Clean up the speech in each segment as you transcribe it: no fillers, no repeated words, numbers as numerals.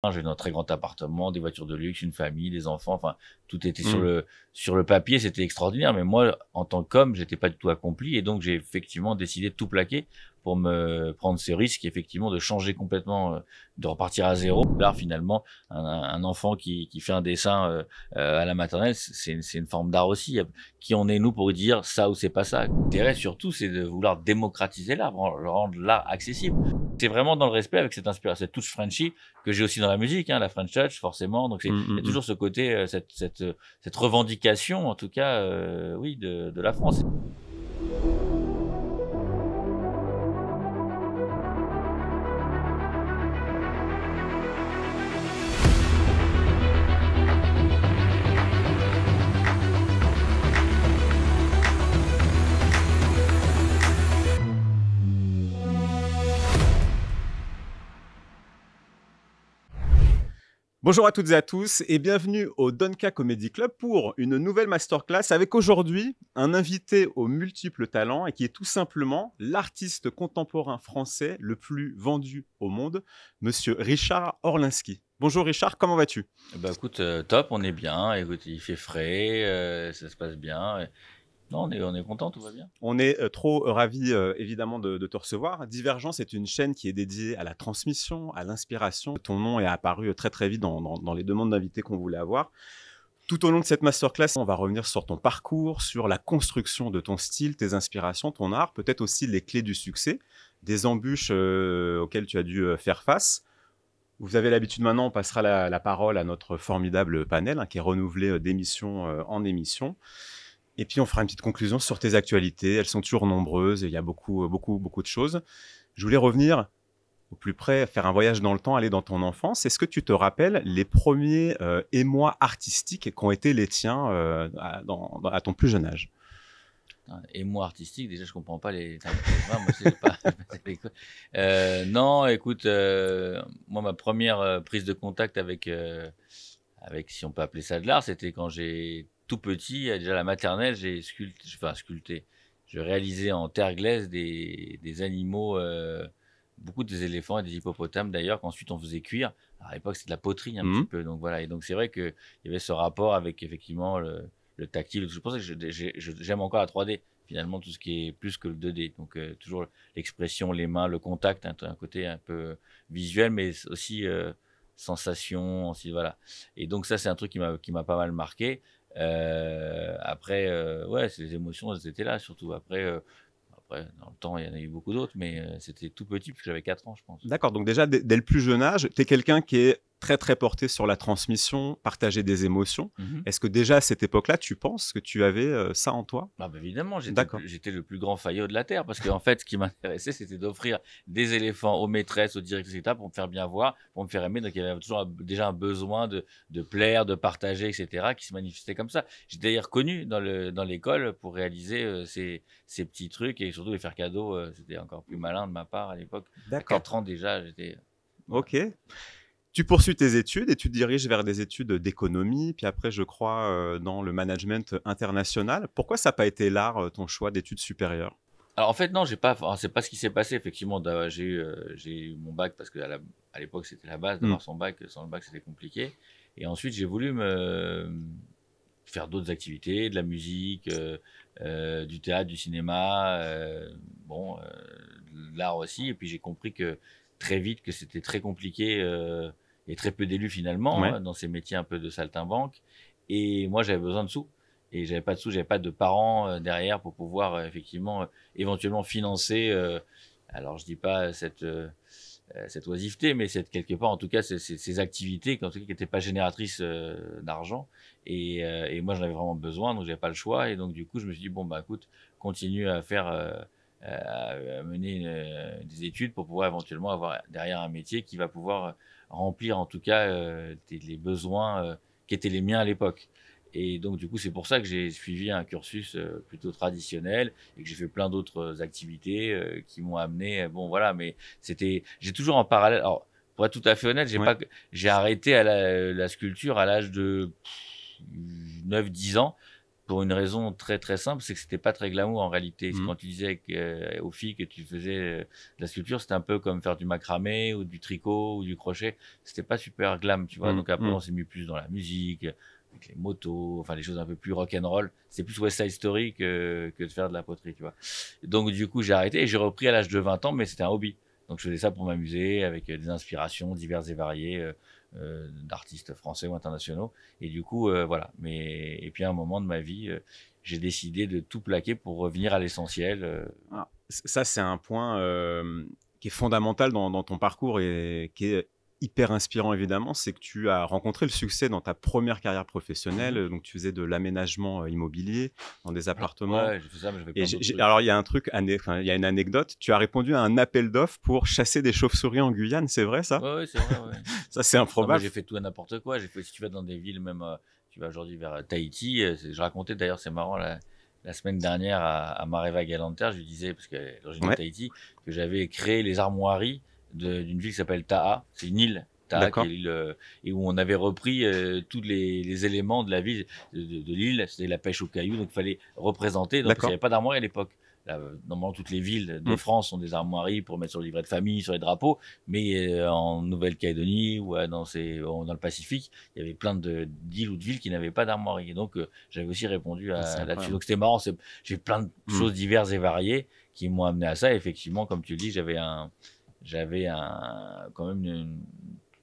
J'avais un très grand appartement, des voitures de luxe, une famille, des enfants, enfin, tout était Mmh. sur le papier, c'était extraordinaire. Mais moi, en tant qu'homme, j'étais pas du tout accompli et donc j'ai effectivement décidé de tout plaquer pour me prendre ce risque, effectivement, de changer complètement, de repartir à zéro. Là, finalement, un enfant qui fait un dessin à la maternelle, c'est une forme d'art aussi. Qui on est nous pour dire ça ou c'est pas ça. L'intérêt surtout, c'est de vouloir démocratiser l'art, rendre l'art accessible. C'est vraiment dans le respect avec cette inspiration, cette touche Frenchy que j'ai aussi dans la musique, hein, la French Touch, forcément. Donc Mmh, il y mmh a mh. toujours ce côté, cette revendication, en tout cas, oui, de la France. Bonjour à toutes et à tous et bienvenue au Donka Comedy Club pour une nouvelle masterclass avec aujourd'hui un invité aux multiples talents et qui est tout simplement l'artiste contemporain français le plus vendu au monde, monsieur Richard Orlinski. Bonjour Richard, comment vas-tu? Bah écoute, top, on est bien. Écoute, il fait frais, ça se passe bien. Non, on est content, tout va bien. On est trop ravis évidemment de te recevoir. Divergence est une chaîne qui est dédiée à la transmission, à l'inspiration. Ton nom est apparu très très vite dans les demandes d'invités qu'on voulait avoir. Tout au long de cette masterclass, on va revenir sur ton parcours, sur la construction de ton style, tes inspirations, ton art, peut-être aussi les clés du succès, des embûches auxquelles tu as dû faire face. Vous avez l'habitude maintenant, on passera la parole à notre formidable panel qui est renouvelé d'émission en émission. Et puis on fera une petite conclusion sur tes actualités. Elles sont toujours nombreuses et il y a beaucoup de choses. Je voulais revenir au plus près, faire un voyage dans le temps, aller dans ton enfance. Est-ce que tu te rappelles les premiers émois artistiques qui ont été les tiens à ton plus jeune âge? Et moi, artistique, déjà, je comprends pas les termes. Moi, c'est pas, non, écoute, moi, ma première prise de contact avec, si on peut appeler ça de l'art, c'était quand j'ai tout petit, déjà la maternelle, enfin, sculpté. Je réalisais en terre glaise des animaux, beaucoup des éléphants et des hippopotames d'ailleurs, qu'ensuite on faisait cuire. Alors, à l'époque, c'était de la poterie un petit Mhm. peu, donc voilà. Et donc c'est vrai qu'il y avait ce rapport avec effectivement le tactile. C'est pour ça que j'aime encore la 3D. Finalement, tout ce qui est plus que le 2D. Donc toujours l'expression, les mains, le contact, un côté un peu visuel, mais aussi sensation, aussi voilà. Et donc ça, c'est un truc qui m'a pas mal marqué. Après, ouais, c'est les émotions, elles étaient là, surtout. Après, dans le temps, il y en a eu beaucoup d'autres, mais c'était tout petit, parce que j'avais 4 ans, je pense. D'accord, donc déjà, dès le plus jeune âge, tu es quelqu'un qui est très, très porté sur la transmission, partager des émotions. Mhm. Est-ce que déjà, à cette époque-là, tu penses que tu avais ça en toi? Ah bah évidemment, D'accord. j'étais le plus grand faillot de la Terre, parce qu'en fait, ce qui m'intéressait, c'était d'offrir des éléphants aux maîtresses, aux directrices, etc., pour me faire bien voir, pour me faire aimer. Donc il y avait toujours déjà un besoin de plaire, de partager, etc., qui se manifestait comme ça. J'étais d'ailleurs connu dans l'école pour réaliser ces petits trucs et surtout les faire cadeau. C'était encore plus malin de ma part à l'époque. À D'accord. 4 ans déjà, j'étais... Voilà. Ok. Tu poursuis tes études et tu te diriges vers des études d'économie, puis après, je crois, dans le management international. Pourquoi ça n'a pas été l'art, ton choix d'études supérieures? Alors en fait non, j'ai pas, enfin, c'est pas ce qui s'est passé effectivement. J'ai eu mon bac parce que à l'époque c'était la base Mmh. d'avoir son bac. Sans le bac c'était compliqué. Et ensuite j'ai voulu me faire d'autres activités, de la musique, du théâtre, du cinéma, bon, de l'art aussi. Et puis j'ai compris que très vite que c'était très compliqué et très peu d'élus finalement Ouais. dans ces métiers un peu de saltimbanque. Et moi j'avais besoin de sous. Et j'avais pas de sous, j'avais pas de parents derrière pour pouvoir effectivement éventuellement financer. Alors je dis pas cette oisiveté, mais cette quelque part en tout cas ces activités qui en tout cas qui n'étaient pas génératrices d'argent. Et moi j'en avais vraiment besoin, donc j'avais pas le choix. Et donc du coup je me suis dit bon bah écoute, continue à faire à mener des études pour pouvoir éventuellement avoir derrière un métier qui va pouvoir remplir en tout cas les besoins qui étaient les miens à l'époque. Et donc, du coup, c'est pour ça que j'ai suivi un cursus plutôt traditionnel et que j'ai fait plein d'autres activités qui m'ont amené. Bon, voilà, mais j'ai toujours en parallèle. Alors, pour être tout à fait honnête, Ouais. j'ai arrêté à la sculpture à l'âge de 9-10 ans pour une raison très très simple, c'est que c'était pas très glamour en réalité. Mmh. Quand tu disais aux filles que tu faisais de la sculpture, c'était un peu comme faire du macramé ou du tricot ou du crochet. C'était pas super glam, tu vois. Mmh. Donc après, Mmh. on s'est mis plus dans la musique, avec les motos, enfin les choses un peu plus rock and roll. C'est plus West Side Story que de faire de la poterie, tu vois. Donc du coup, j'ai arrêté et j'ai repris à l'âge de 20 ans, mais c'était un hobby. Donc je faisais ça pour m'amuser avec des inspirations diverses et variées d'artistes français ou internationaux. Et du coup, voilà. Et puis à un moment de ma vie, j'ai décidé de tout plaquer pour revenir à l'essentiel. Ah, ça, c'est un point qui est fondamental dans ton parcours et qui est hyper inspirant, évidemment. C'est que tu as rencontré le succès dans ta première carrière professionnelle. Donc, tu faisais de l'aménagement immobilier dans des appartements. Ouais, j'ai fait ça, mais j'avais Et plein d'autres trucs. alors, il y a un truc, il y a une anecdote. Tu as répondu à un appel d'offres pour chasser des chauves-souris en Guyane, c'est vrai ça? Ouais, c'est vrai, ouais. Ça, c'est Non, mais improbable. j'ai fait tout et n'importe quoi. J'ai fait, si tu vas dans des villes, même, tu vas aujourd'hui vers Tahiti. Je racontais d'ailleurs, c'est marrant, la semaine dernière à Mareva Galanter, je lui disais, parce qu'elle est d'origine de Ouais. Tahiti, que j'avais créé les armoiries d'une ville qui s'appelle Taha. C'est une île, Taha, qui D'accord. est l'île, et où on avait repris tous les éléments de la ville, de l'île. C'était la pêche aux cailloux, donc il fallait représenter. Donc, parce qu'il D'accord. n'y avait pas d'armoirie à l'époque. Là, normalement, toutes les villes de Mm. France ont des armoiries pour mettre sur le livret de famille, sur les drapeaux. Mais en Nouvelle-Calédonie ou dans le Pacifique, il y avait plein d'îles ou de villes qui n'avaient pas d'armoirie. Et donc, j'avais aussi répondu C'est là-dessus. incroyable. Donc, c'était marrant. J'ai plein de Mm. choses diverses et variées qui m'ont amené à ça. Et effectivement, comme tu le dis, quand même une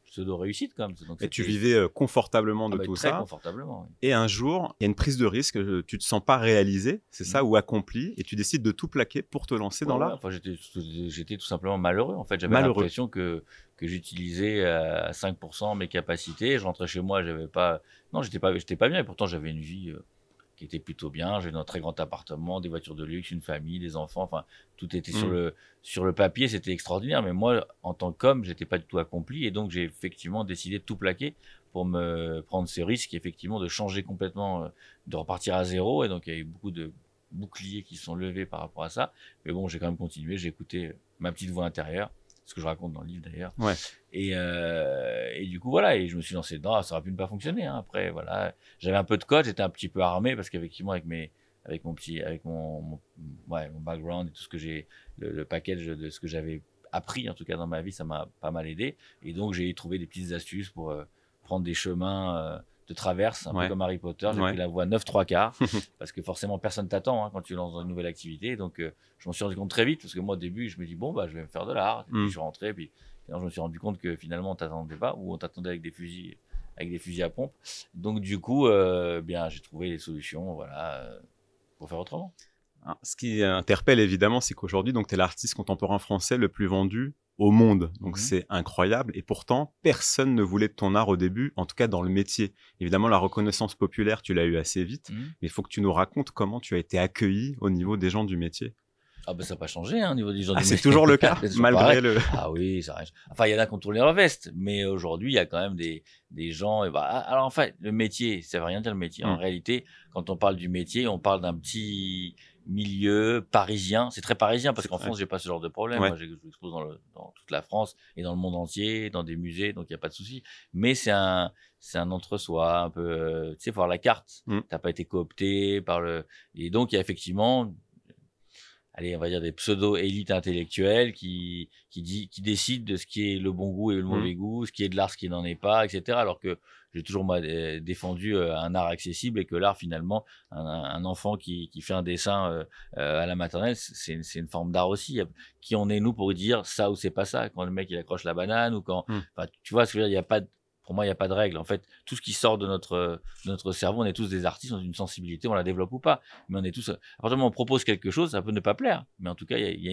pseudo-réussite. Donc, Et tu c'était vivais confortablement de mais tout très ça. confortablement. Oui. Et un jour, il y a une prise de risque, tu te sens pas réalisé, c'est ça, Mm. ou accompli, et tu décides de tout plaquer pour te lancer dans Ouais, l'art. enfin, j'étais tout simplement malheureux. En fait, j'avais Malheureux. l'impression que j'utilisais à 5% mes capacités. Je rentrais chez moi, j'avais pas, non, j'étais pas bien. Et pourtant, j'avais une vie qui était plutôt bien. J'avais un très grand appartement, des voitures de luxe, une famille, des enfants. Enfin, tout était Mm. sur le papier, c'était extraordinaire. Mais moi, en tant qu'homme, j'étais pas du tout accompli. Et donc, j'ai effectivement décidé de tout plaquer pour me prendre ce risque, effectivement, de changer complètement, de repartir à zéro. Et donc, il y a eu beaucoup de boucliers qui sont levés par rapport à ça. Mais bon, j'ai quand même continué. J'ai écouté ma petite voix intérieure, ce que je raconte dans le livre d'ailleurs. Ouais. Et du coup, voilà, et je me suis lancé dedans. Ça aurait pu ne pas fonctionner. Hein. Après, voilà, j'avais un peu de code, j'étais un petit peu armé parce qu'effectivement, avec mon background et tout ce que j'ai, le package de ce que j'avais appris, en tout cas dans ma vie, ça m'a pas mal aidé. Et donc, j'ai trouvé des petites astuces pour prendre des chemins de traverse, un Ouais. peu comme Harry Potter. J'ai Ouais. pris la voie 9 3/4 parce que forcément, personne t'attend quand tu lances dans une nouvelle activité. Donc, je m'en suis rendu compte très vite parce que moi, au début, je me dis, bon, bah, je vais me faire de l'art. Et puis, je suis rentré, puis finalement, je me suis rendu compte que finalement, on t'attendait pas ou on t'attendait avec des fusils à pompe. Donc, du coup, bien, j'ai trouvé des solutions, voilà, pour faire autrement. Alors, ce qui interpelle évidemment, c'est qu'aujourd'hui, tu es l'artiste contemporain français le plus vendu au monde. Donc, c'est incroyable. Et pourtant, personne ne voulait de ton art au début, en tout cas dans le métier. Évidemment, la reconnaissance populaire, tu l'as eu assez vite. Mais il faut que tu nous racontes comment tu as été accueilli au niveau des gens du métier. Ah ben ça n'a pas changé au niveau des gens. Ah, c'est toujours le cas, malgré le... Ah oui, ça reste. Enfin, il y en a qui ont tourné leur veste, mais aujourd'hui, il y a quand même des gens. Et alors en fait, le métier, ça veut rien dire le métier. En réalité, quand on parle du métier, on parle d'un petit milieu parisien. C'est très parisien parce qu'en France, j'ai pas ce genre de problème. Ouais. Moi, j'expose dans toute la France et dans le monde entier, dans des musées, donc il y a pas de souci. Mais c'est un entre-soi, un peu. Tu sais, faut avoir la carte. T'as pas été coopté par le. Et donc, il y a effectivement. Allez, on va dire des pseudo-élites intellectuelles qui décident de ce qui est le bon goût et le mauvais goût, ce qui est de l'art, ce qui n'en est pas, etc. Alors que j'ai toujours défendu un art accessible et que l'art, finalement, un enfant qui fait un dessin à la maternelle, c'est une forme d'art aussi. Qui on est, nous, pour dire ça ou c'est pas ça? Quand le mec, il accroche la banane ou quand... Enfin, tu vois ce que je veux dire, il y a pas de... Pour moi, il n'y a pas de règle. En fait, tout ce qui sort de notre cerveau, on est tous des artistes, on a une sensibilité, on la développe ou pas. Mais on est tous. À partir du moment où on propose quelque chose, ça peut ne pas plaire. Mais en tout cas, il y a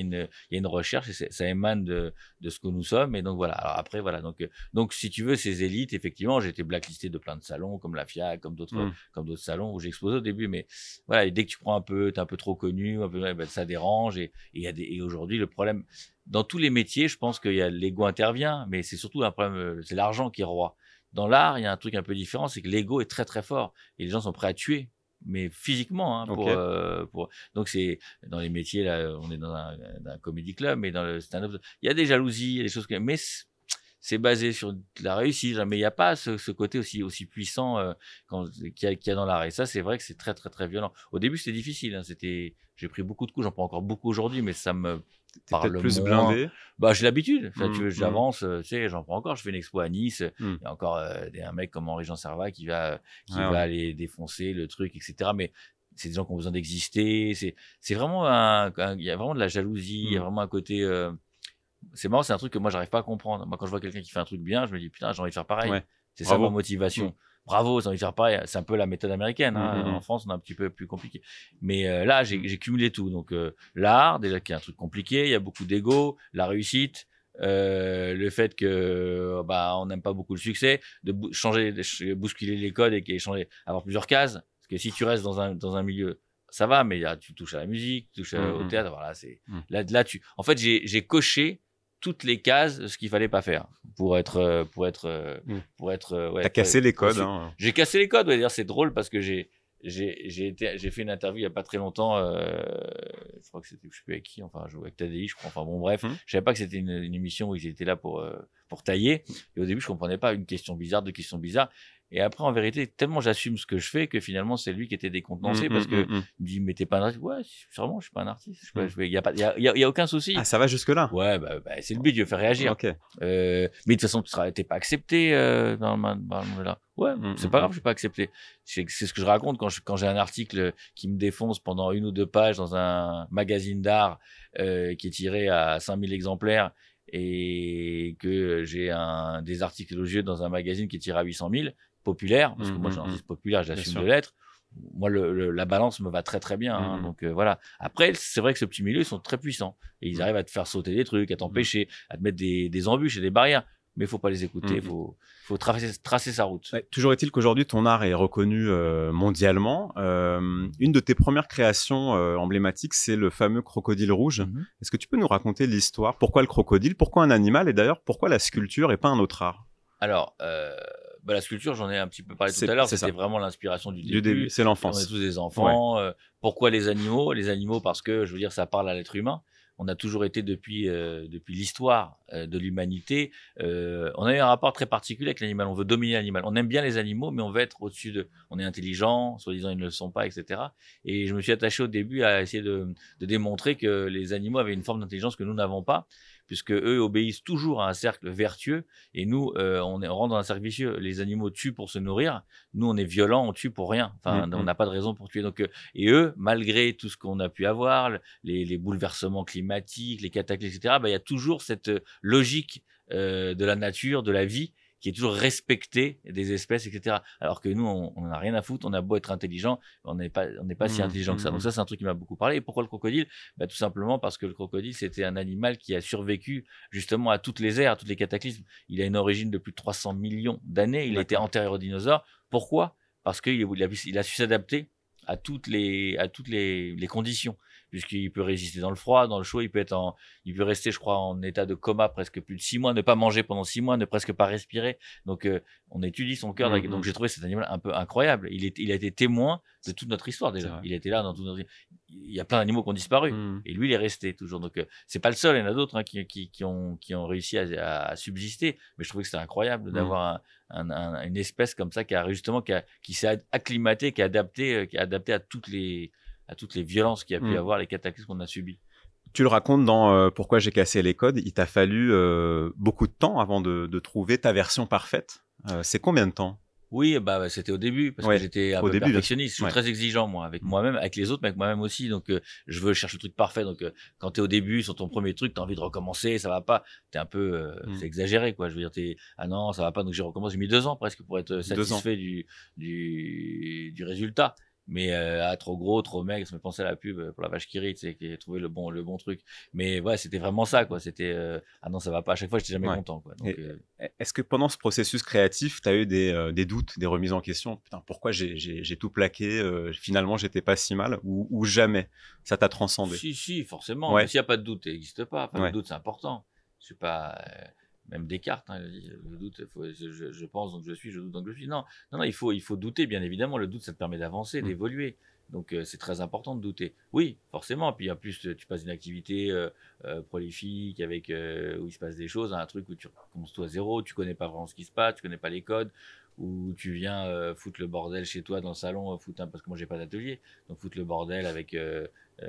une recherche et ça émane de ce que nous sommes. Et donc voilà. Alors après, voilà. Donc si tu veux, ces élites, effectivement, j'ai été blacklisté de plein de salons, comme la FIAC, comme d'autres salons où j'ai exposé au début. Mais voilà, et dès que tu prends t'es un peu trop connu, ça dérange. Et aujourd'hui, le problème. Dans tous les métiers, je pense que l'ego intervient, mais c'est surtout un problème, c'est l'argent qui est roi. Dans l'art, il y a un truc un peu différent, c'est que l'ego est très très fort et les gens sont prêts à tuer, mais physiquement. Hein, donc c'est dans les métiers là, on est dans un comédie club, mais dans le stand-up, il y a des jalousies, il y a des choses mais c'est basé sur la réussite, mais il n'y a pas ce côté aussi puissant qu'il y a dans l'art. Et ça, c'est vrai que c'est très, très, très violent. Au début, c'était difficile. Hein, j'ai pris beaucoup de coups, j'en prends encore beaucoup aujourd'hui, mais ça me T'es peut-être parle plus moins. blindé. Bah, j'ai l'habitude. Enfin, tu veux, Mmh. j'avance, tu sais, j'en prends encore. Je fais une expo à Nice. Mmh. Il y a encore un mec comme Henri-Jean Servat qui va Ouais. aller défoncer le truc, etc. Mais c'est des gens qui ont besoin d'exister. C'est vraiment il y a vraiment de la jalousie. Il y a vraiment un côté. C'est marrant, c'est un truc que moi j'arrive pas à comprendre. Moi, quand je vois quelqu'un qui fait un truc bien, je me dis putain, j'ai envie de faire pareil. Ouais. C'est ça Bravo. ma motivation. Bravo, j'ai envie de faire pareil. C'est un peu la méthode américaine. Hein. Mmh. En France, on est un petit peu plus compliqué. Mais là, j'ai cumulé tout. Donc l'art, déjà qui est un truc compliqué, il y a beaucoup d'ego, la réussite, le fait que on n'aime pas beaucoup le succès, de bousculer les codes et changer, avoir plusieurs cases. Parce que si tu restes dans un milieu, ça va, mais tu touches à la musique, tu touches au théâtre. Voilà, là en fait, j'ai coché toutes les cases de ce qu'il fallait pas faire pour être T'as cassé les codes. Hein. J'ai cassé les codes. Ouais, d'ailleurs, c'est drôle parce que j'ai fait une interview il y a pas très longtemps. Je crois que c'était, je sais plus avec qui. Enfin, je jouais avec Tadei, je crois. Enfin bon, bref, je savais pas que c'était une émission où ils étaient là pour tailler. Et au début, je comprenais pas une question bizarre, deux questions bizarres. Et après, en vérité, tellement j'assume ce que je fais que finalement, c'est lui qui était décontenancé parce que il me dit, mais t'es pas un artiste. Ouais, sûrement, je suis pas un artiste. Il y a aucun souci. Ah, ça va jusque là. Ouais, c'est le but, de faire réagir. Okay. Mais de toute façon, t'es pas accepté dans le monde là. Ouais, c'est pas grave, je suis pas accepté. C'est ce que je raconte quand j'ai un article qui me défonce pendant 1 ou 2 pages dans un magazine d'art qui est tiré à 5000 exemplaires et que j'ai des articles élogieux dans un magazine qui est tiré à 800 000 populaire, parce que moi, j'ai un artiste populaire, j'assume de l'être. Moi, la balance me va très, très bien. Hein, donc, voilà. Après, c'est vrai que ce petit milieu, ils sont très puissants. Et ils arrivent à te faire sauter des trucs, à t'empêcher, à te mettre des embûches et des barrières. Mais il faut pas les écouter, faut tracer sa route. Ouais, toujours est-il qu'aujourd'hui, ton art est reconnu mondialement. Une de tes premières créations emblématiques, c'est le fameux crocodile rouge. Est-ce que tu peux nous raconter l'histoire? Pourquoi le crocodile? Pourquoi un animal? Et d'ailleurs, pourquoi la sculpture et pas un autre art? Alors, la sculpture, j'en ai un petit peu parlé tout à l'heure. C'était vraiment l'inspiration du début. C'est l'enfance. On est tous des enfants. Ouais. Pourquoi les animaux? Les animaux, parce que, je veux dire, ça parle à l'être humain. On a toujours été depuis l'histoire de l'humanité. On a eu un rapport très particulier avec l'animal. On veut dominer l'animal. On aime bien les animaux, mais on veut être au-dessus de. On est intelligent, soi-disant ils ne le sont pas, etc. Et je me suis attaché au début à essayer de démontrer que les animaux avaient une forme d'intelligence que nous n'avons pas, puisque eux obéissent toujours à un cercle vertueux et nous on rentre dans un cercle vicieux. Les animaux tuent pour se nourrir, nous on est violents, on tue pour rien. Enfin, on n'a pas de raison pour tuer. Donc et eux, malgré tout ce qu'on a pu avoir, les bouleversements climatiques, les cataclysmes, etc. Il y a toujours cette logique de la nature, de la vie, qui est toujours respecté des espèces, etc. Alors que nous, on n'en a rien à foutre, on a beau être intelligent, on n'est pas si intelligent que ça. Donc ça, c'est un truc qui m'a beaucoup parlé. Et pourquoi le crocodile? Tout simplement parce que le crocodile, c'était un animal qui a survécu justement à toutes les ères, à toutes les cataclysmes. Il a une origine de plus de 300 millions d'années, il a été antérieur aux dinosaures. Pourquoi? Parce qu'il a su s'adapter à toutes les conditions, puisqu'il peut résister dans le froid, dans le chaud, il peut rester, je crois, en état de coma presque plus de 6 mois, ne pas manger pendant 6 mois, ne presque pas respirer. Donc, on étudie son cœur. Donc, j'ai trouvé cet animal un peu incroyable. Il a été témoin de toute notre histoire, déjà. Il était là dans toute notre histoire. Il y a plein d'animaux qui ont disparu. Et lui, il est resté toujours. Donc, c'est pas le seul. Il y en a d'autres, hein, qui ont réussi à subsister. Mais je trouvais que c'était incroyable d'avoir une espèce comme ça qui s'est acclimatée, qui est adaptée à toutes les violences qu'il y a pu avoir, les cataclysmes qu'on a subis. Tu le racontes dans Pourquoi j'ai cassé les codes. Il t'a fallu beaucoup de temps avant de trouver ta version parfaite. C'est combien de temps? Oui, c'était au début, parce que j'étais un peu perfectionniste. Je suis très exigeant, moi, avec moi-même, avec les autres, mais avec moi-même aussi. Donc, je veux chercher le truc parfait. Donc, quand t'es au début, sur ton premier truc, t'as envie de recommencer, ça va pas. T'es un peu, c'est exagéré, quoi. Je veux dire, ah non, ça va pas. Donc, j'ai recommencé. J'ai mis 2 ans presque pour être satisfait du résultat. Mais trop gros, trop maigre, ça me pensait à la pub pour la vache qui rit, tu sais, qui a trouvé le bon truc. Mais ouais, c'était vraiment ça, quoi. C'était ah non, ça va pas. À chaque fois, j'étais jamais content, quoi. Donc, est-ce que pendant ce processus créatif, tu as eu des doutes, des remises en question? Putain, pourquoi j'ai tout plaqué? Finalement, j'étais pas si mal, ou jamais? Ça t'a transcendé? Si, forcément. Mais s'il y a pas de doute, ça n'existe pas. Enfin, le doute, c'est important. Je sais pas. Même Descartes, hein, il a dit, le doute, je pense donc je suis, je doute donc je suis. Non, non, non, il faut douter, bien évidemment. Le doute, ça te permet d'avancer, Mmh. d'évoluer. Donc, c'est très important de douter. Oui, forcément. Puis, en plus, tu passes d'une activité prolifique avec où il se passe des choses à un truc où tu commences tout à zéro, tu connais pas vraiment ce qui se passe, tu connais pas les codes, où tu viens foutre le bordel chez toi dans le salon, parce que moi, j'ai pas d'atelier, donc foutre le bordel avec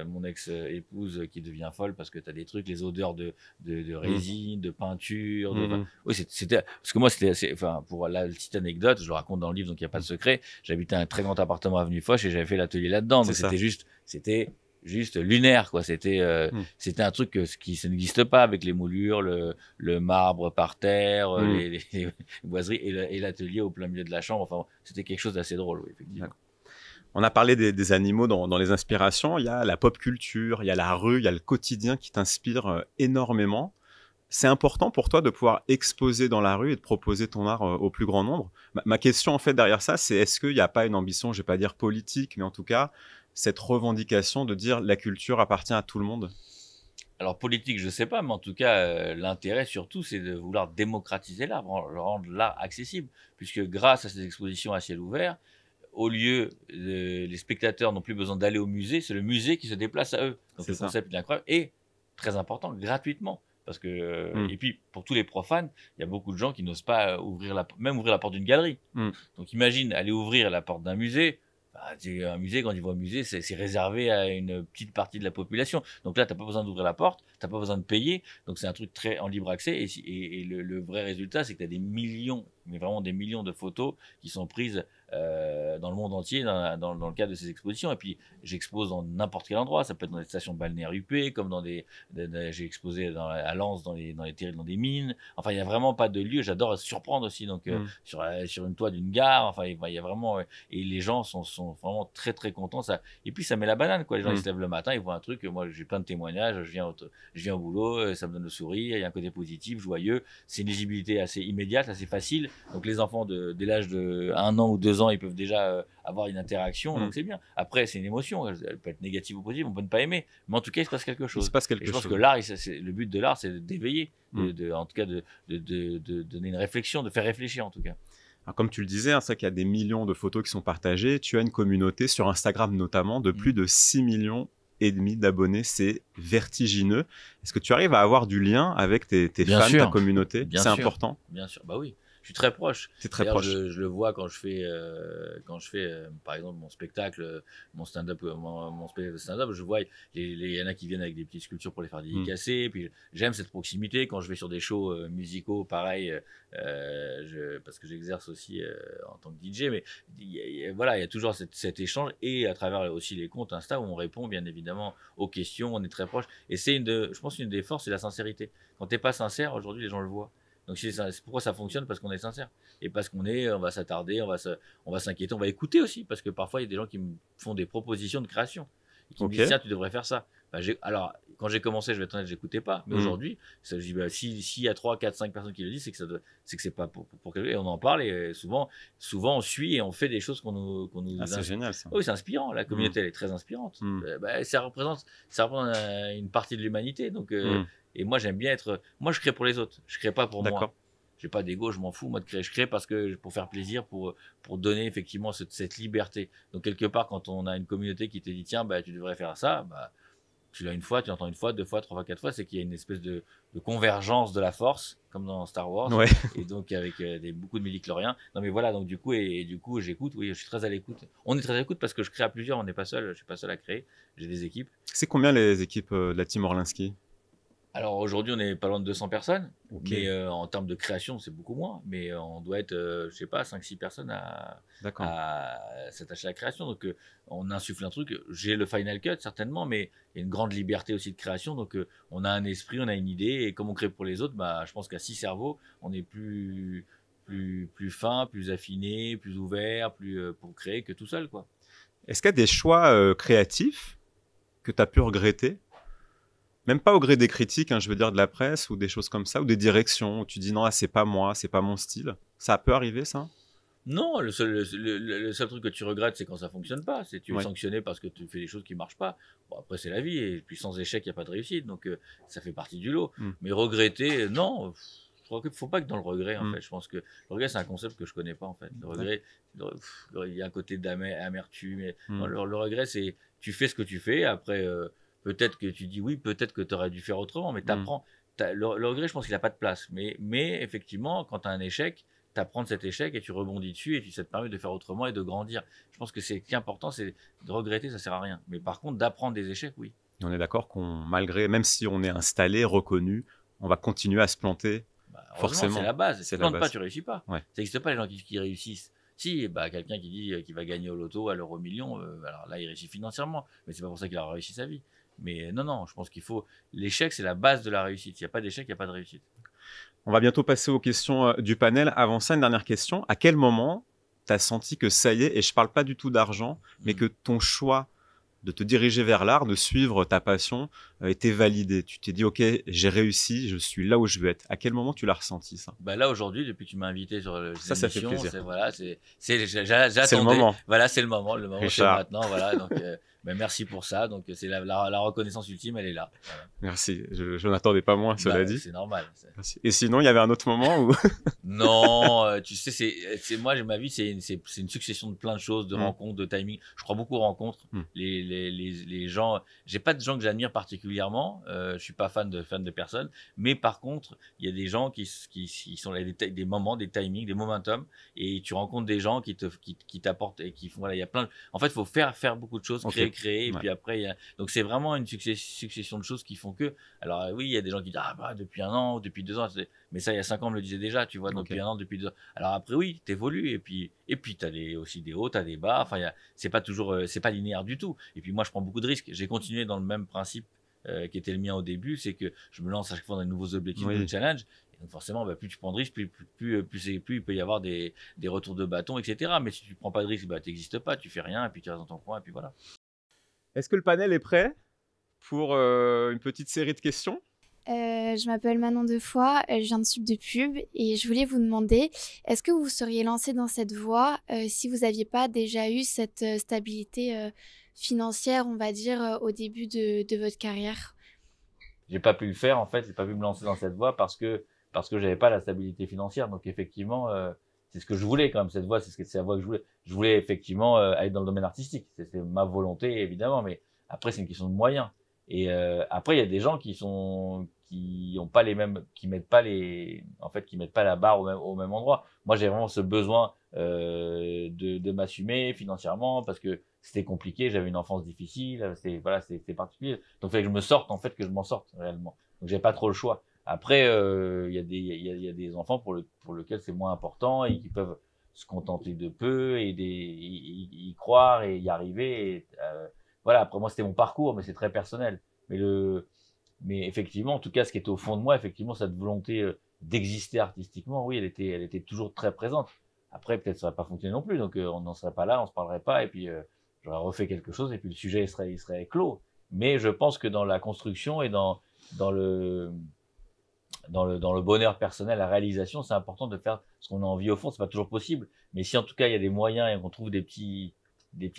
mon ex-épouse qui devient folle parce que tu as des trucs, les odeurs de Mmh. résine, de peinture. Mmh mh. Oui, c'était parce que moi, enfin, pour la petite anecdote, je le raconte dans le livre, donc il n'y a pas de Mmh. secret. J'habitais un très grand appartement avenue Foch et j'avais fait l'atelier là-dedans. C'est Donc ça. c'était juste lunaire, quoi. Mmh. C'était un truc qui ça n'existe pas avec les moulures, le marbre par terre, Mmh. les boiseries et l'atelier au plein milieu de la chambre. Enfin, c'était quelque chose d'assez drôle, oui, effectivement. D'accord. On a parlé des animaux dans les inspirations. Il y a la pop culture, il y a la rue, il y a le quotidien qui t'inspire énormément. C'est important pour toi de pouvoir exposer dans la rue et de proposer ton art au plus grand nombre. Ma question en fait derrière ça, c'est est-ce qu'il n'y a pas une ambition, je vais pas dire politique, mais en tout cas cette revendication de dire la culture appartient à tout le monde? Alors politique, je sais pas, mais en tout cas, l'intérêt surtout, c'est de vouloir démocratiser l'art, rendre l'art accessible. Puisque grâce à ces expositions à ciel ouvert, au lieu les spectateurs n'ont plus besoin d'aller au musée, c'est le musée qui se déplace à eux. Donc C'est le ça. concept il est incroyable et très important, gratuitement. Parce que, Mmh. et puis pour tous les profanes, il y a beaucoup de gens qui n'osent pas même ouvrir la porte d'une galerie. Mmh. Donc imagine aller ouvrir la porte d'un musée. Bah, un musée, quand ils vont au musée, c'est réservé à une petite partie de la population. Donc là, tu n'as pas besoin d'ouvrir la porte, tu n'as pas besoin de payer. Donc c'est un truc très en libre accès. Et le vrai résultat, c'est que tu as des millions, mais vraiment des millions de photos qui sont prises dans le monde entier dans le cadre de ces expositions. Et puis j'expose dans n'importe quel endroit. Ça peut être dans des stations balnéaires UP, comme j'ai exposé à Lens dans des mines. Enfin, il n'y a vraiment pas de lieu. J'adore surprendre aussi. Donc Mmh. sur une toit d'une gare. Enfin, il y a vraiment et les gens sont vraiment très très contents. Et puis ça met la banane, quoi. Les gens ils Mmh. se lèvent le matin, ils voient un truc. Moi, j'ai plein de témoignages. Je viens au boulot, ça me donne le sourire. Il y a un côté positif, joyeux. C'est une visibilité assez immédiate, assez facile. Donc les enfants dès l'âge de 1 an ou 2 ans, ils peuvent déjà avoir une interaction. Mmh. Donc c'est bien. Après, c'est une émotion. Elle peut être négative ou positive. On peut ne pas aimer, mais en tout cas, il se passe quelque Il se chose. passe Et quelque je pense que chose. l'art, le but de l'art, c'est d'éveiller, Mmh. en tout cas de donner une réflexion, de faire réfléchir en tout cas. Alors, comme tu le disais, hein, c'est vrai qu'il y a des millions de photos qui sont partagées. Tu as une communauté sur Instagram notamment de plus de 6 millions et demi d'abonnés. C'est vertigineux. Est-ce que tu arrives à avoir du lien avec tes Bien fans, ta sûr, communauté? bien C'est sûr, important. bien sûr. Bah oui, je suis très proche. C'est très D'ailleurs, proche. je le vois quand je fais par exemple mon spectacle, mon stand-up, mon spectacle de stand-up. Je vois, il y en a qui viennent avec des petites sculptures pour les faire Mmh. dédicacer. Puis j'aime cette proximité. Quand je vais sur des shows musicaux, pareil, parce que j'exerce aussi en tant que DJ. Mais voilà, il y a toujours cet échange et à travers aussi les comptes Insta où on répond bien évidemment aux questions. On est très proche. Et je pense, une des forces, c'est la sincérité. Quand t'es pas sincère, aujourd'hui, les gens le voient. Donc c'est pourquoi ça fonctionne, parce qu'on est sincère et parce on va s'attarder, on va s'inquiéter, on va écouter aussi, parce que parfois il y a des gens qui me font des propositions de création et qui me Ok. disent tiens, tu devrais faire ça. Bah, alors quand j'ai commencé, je vais être honnête, j'écoutais pas, mais Mmh. aujourd'hui je dis bah, s'il y a 3, 4, 5 personnes qui le disent, c'est que c'est pas pour quelque chose. Et on en parle et souvent on suit et on fait des choses qu'on nous Ah, c'est génial ça. Oui, c'est inspirant, la communauté elle est très inspirante. Mmh. Bah, ça représente une partie de l'humanité, donc Mmh. et moi, j'aime bien moi, je crée pour les autres. Je crée pas pour moi. D'accord. J'ai pas d'ego, je m'en fous, moi, de créer. Je crée pour faire plaisir, pour donner effectivement cette liberté. Donc, quelque part, quand on a une communauté qui te dit, tiens, bah, tu devrais faire ça, bah, tu l'as une fois, tu l'entends une fois, 2 fois, 3 fois, 4 fois, c'est qu'il y a une espèce de convergence de la force, comme dans Star Wars. Ouais. Et donc, avec beaucoup de midi-chloriens. Non, mais voilà, donc, du coup, j'écoute. Oui, je suis très à l'écoute. On est très à l'écoute parce que je crée à plusieurs, on n'est pas seul. Je suis pas seul à créer. J'ai des équipes. C'est combien les équipes de la team Orlinski? Alors aujourd'hui, on est pas loin de 200 personnes, Ok. mais en termes de création, c'est beaucoup moins. Mais on doit être, je sais pas, 5-6 personnes D'accord. à s'attacher à la création. Donc on insuffle un truc. J'ai le final cut certainement, mais il y a une grande liberté aussi de création. Donc on a un esprit, on a une idée, et comme on crée pour les autres, bah, je pense qu'à 6 cerveaux, on est plus fin, plus affiné, plus ouvert, plus pour créer que tout seul, quoi. Est-ce qu'il y a des choix créatifs que tu as pu regretter? Même pas au gré des critiques, hein, je veux dire de la presse ou des choses comme ça, ou des directions où tu dis non, là, c'est pas moi, c'est pas mon style. Ça peut arriver, ça? Non, le seul truc que tu regrettes, c'est quand ça fonctionne pas. C'est tu es Ouais. sanctionné parce que tu fais des choses qui marchent pas. Bon, après, c'est la vie. Et puis, sans échec, il n'y a pas de réussite. Donc, ça fait partie du lot. Mm. Mais regretter, non. crois qu'il ne faut pas que dans le regret, en fait. Je pense que le regret, c'est un concept que je ne connais pas, en fait. Le regret, il y a un côté d'amertume. Le regret, c'est tu fais ce que tu fais. Après, peut-être que tu dis oui, peut-être que tu aurais dû faire autrement, mais tu apprends. Le regret, je pense qu'il n'a pas de place. Mais effectivement, quand tu as un échec, tu apprends de cet échec et tu rebondis dessus et ça te permet de faire autrement et de grandir. Je pense que ce qui est important, c'est de regretter, ça ne sert à rien. Mais par contre, d'apprendre des échecs, oui. On est d'accord même si on est installé, reconnu, on va continuer à se planter. Forcément. C'est la base. Si tu ne plantes pas, tu ne réussis pas. Ouais. Ça n'existe pas les gens qui réussissent. Si, quelqu'un qui dit qu'il va gagner au loto, à l'euro million, alors là, il réussit financièrement. Mais ce n'est pas pour ça qu'il a réussi sa vie. Mais non, je pense qu'il faut. L'échec, c'est la base de la réussite. S'il n'y a pas d'échec, il n'y a pas de réussite. On va bientôt passer aux questions du panel. Avant ça, une dernière question. À quel moment tu as senti que ça y est, et je ne parle pas du tout d'argent, mais que ton choix de te diriger vers l'art, de suivre ta passion, était validé? Tu t'es dit, OK, j'ai réussi, je suis là où je veux être. À quel moment tu l'as ressenti, ça? Là, aujourd'hui, depuis que tu m'as invité sur ça fait plaisir. C'est le moment. Voilà, c'est le moment. Le moment, c'est maintenant. Voilà, donc, merci pour ça. Donc, c'est la reconnaissance ultime, elle est là. Voilà. Merci. Je n'attendais pas moins, cela dit. C'est normal. Merci. Et sinon, il y avait un autre moment où... Non, tu sais, moi, ma vie, c'est une succession de plein de choses, de rencontres, de timing. Je crois beaucoup aux rencontres. Les gens, j'ai pas de gens que j'admire particulièrement. Je suis pas fan de personne. Mais par contre, il y a des gens qui sont des moments, des timings, des momentum. Et tu rencontres des gens qui t'apportent et qui font, voilà, il y a plein. En fait, il faut faire beaucoup de choses, créer. Et puis après, donc c'est vraiment une succession de choses qui font que. Alors oui, il y a des gens qui disent depuis 1 an, depuis 2 ans. Mais ça, il y a 5 ans, on me le disait déjà, tu vois, depuis 1 an, depuis 2 ans. Alors après, oui, t'évolues, et puis t'as aussi des hauts, t'as des bas. Enfin, c'est pas toujours, c'est pas linéaire du tout. Et puis moi, je prends beaucoup de risques. J'ai continué dans le même principe qui était le mien au début, c'est que je me lance à chaque fois dans de nouveaux objectifs, de challenge. Et donc forcément, plus tu prends de risques, plus il peut y avoir des retours de bâton, etc. Mais si tu prends pas de risques, t'existes pas, tu fais rien, et puis tu restes dans ton coin, et puis voilà. Est-ce que le panel est prêt pour une petite série de questions? Je m'appelle Manon Defoy, je viens de Sub de Pub et je voulais vous demander, est-ce que vous seriez lancé dans cette voie si vous n'aviez pas déjà eu cette stabilité financière, on va dire, au début de votre carrière? J'ai pas pu le faire, en fait, j'ai pas pu me lancer dans cette voie parce que j'avais pas la stabilité financière. Donc effectivement, c'est ce que je voulais quand même, cette voie, c'est la voie que je voulais. Je voulais effectivement aller dans le domaine artistique. C'est ma volonté, évidemment, mais après, c'est une question de moyens. Et après, il y a des gens qui ont pas les mêmes, qui mettent pas la barre au même endroit. Moi, j'ai vraiment ce besoin de m'assumer financièrement parce que c'était compliqué, j'avais une enfance difficile, c'était particulier. Donc, il fallait que je me sorte, en fait, que je m'en sorte réellement. Donc, j'avais pas trop le choix. Après, il y a des enfants pour lesquels c'est moins important et qui peuvent se contenter de peu et y croire et y arriver. Et, voilà, après moi, c'était mon parcours, mais c'est très personnel. Mais effectivement, en tout cas, ce qui était au fond de moi, effectivement, cette volonté d'exister artistiquement, oui, elle était toujours très présente. Après, peut-être ça n'aurait pas fonctionné non plus, donc on n'en serait pas là, on se parlerait pas, et puis j'aurais refait quelque chose, et puis le sujet il serait clos. Mais je pense que dans la construction et dans le bonheur personnel, la réalisation, c'est important de faire ce qu'on a envie au fond. C'est pas toujours possible, mais si en tout cas il y a des moyens et qu'on trouve des petits